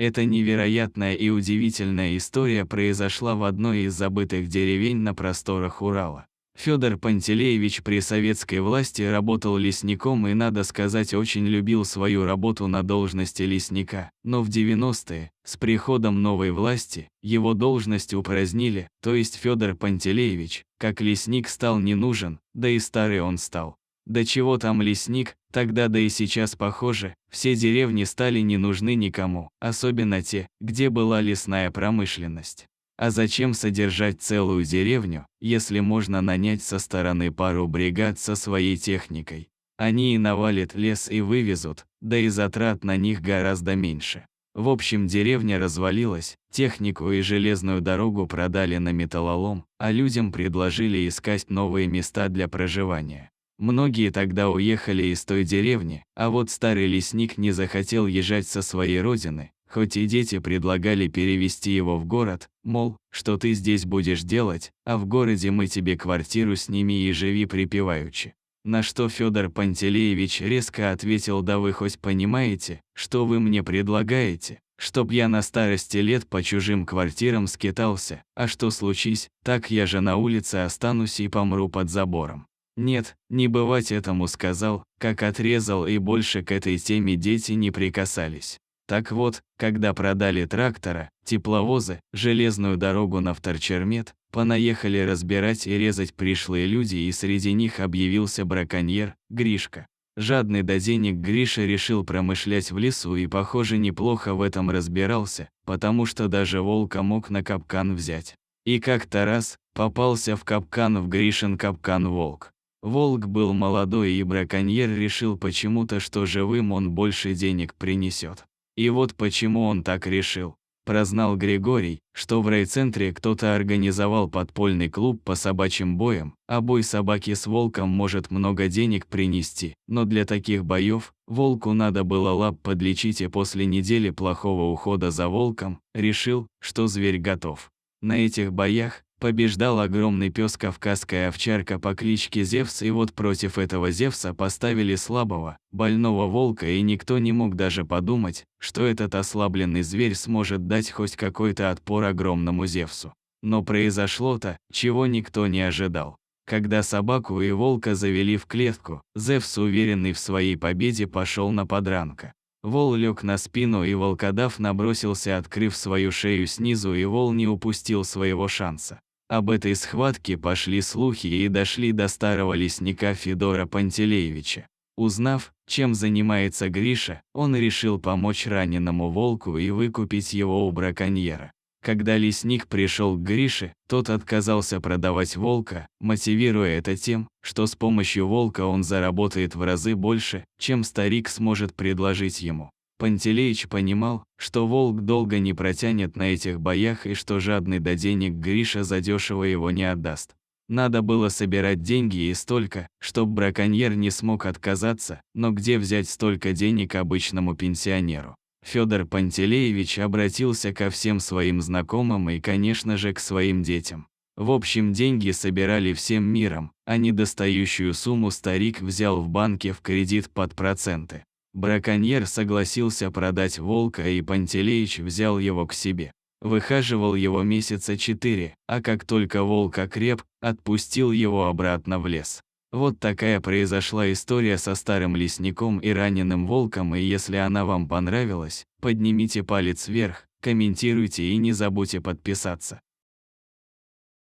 Эта невероятная и удивительная история произошла в одной из забытых деревень на просторах Урала. Федор Пантелеевич при советской власти работал лесником и, надо сказать, очень любил свою работу на должности лесника, но в 90-е, с приходом новой власти, его должность упразднили, то есть Федор Пантелеевич, как лесник, стал не нужен, да и старый он стал. Да чего там лесник, тогда да и сейчас похоже, все деревни стали не нужны никому, особенно те, где была лесная промышленность. А зачем содержать целую деревню, если можно нанять со стороны пару бригад со своей техникой? Они и навалят лес и вывезут, да и затрат на них гораздо меньше. В общем, деревня развалилась, технику и железную дорогу продали на металлолом, а людям предложили искать новые места для проживания. Многие тогда уехали из той деревни, а вот старый лесник не захотел езжать со своей родины, хоть и дети предлагали перевести его в город, мол, что ты здесь будешь делать, а в городе мы тебе квартиру сними и живи припеваючи. На что Федор Пантелеевич резко ответил: да вы хоть понимаете, что вы мне предлагаете, чтоб я на старости лет по чужим квартирам скитался, а что случись, так я же на улице останусь и помру под забором. Нет, не бывать этому, сказал, как отрезал, и больше к этой теме дети не прикасались. Так вот, когда продали трактора, тепловозы, железную дорогу на вторчермет, понаехали разбирать и резать пришлые люди, и среди них объявился браконьер, Гришка. Жадный до денег Гриша решил промышлять в лесу и, похоже, неплохо в этом разбирался, потому что даже волка мог на капкан взять. И как-то раз попался в капкан, в Гришин капкан, волк. Волк был молодой, и браконьер решил почему-то, что живым он больше денег принесет. И вот почему он так решил. Прознал Григорий, что в райцентре кто-то организовал подпольный клуб по собачьим боям, а бой собаки с волком может много денег принести, но для таких боев волку надо было лап подлечить, и после недели плохого ухода за волком решил, что зверь готов. На этих боях побеждал огромный пес, кавказская овчарка по кличке Зевс, и вот против этого Зевса поставили слабого, больного волка, и никто не мог даже подумать, что этот ослабленный зверь сможет дать хоть какой-то отпор огромному Зевсу. Но произошло-то, чего никто не ожидал. Когда собаку и волка завели в клетку, Зевс, уверенный в своей победе, пошел на подранка. Вол лег на спину, и волкодав набросился, открыв свою шею снизу, и вол не упустил своего шанса. Об этой схватке пошли слухи и дошли до старого лесника Федора Пантелеевича. Узнав, чем занимается Гриша, он решил помочь раненому волку и выкупить его у браконьера. Когда лесник пришел к Грише, тот отказался продавать волка, мотивируя это тем, что с помощью волка он заработает в разы больше, чем старик сможет предложить ему. Пантелеич понимал, что волк долго не протянет на этих боях, и что жадный до денег Гриша задешево его не отдаст. Надо было собирать деньги, и столько, чтоб браконьер не смог отказаться, но где взять столько денег обычному пенсионеру? Федор Пантелеевич обратился ко всем своим знакомым и, конечно же, к своим детям. В общем, деньги собирали всем миром, а недостающую сумму старик взял в банке в кредит под проценты. Браконьер согласился продать волка, и Пантелеич взял его к себе. Выхаживал его месяца 4, а как только волк окреп, отпустил его обратно в лес. Вот такая произошла история со старым лесником и раненым волком, и если она вам понравилась, поднимите палец вверх, комментируйте и не забудьте подписаться.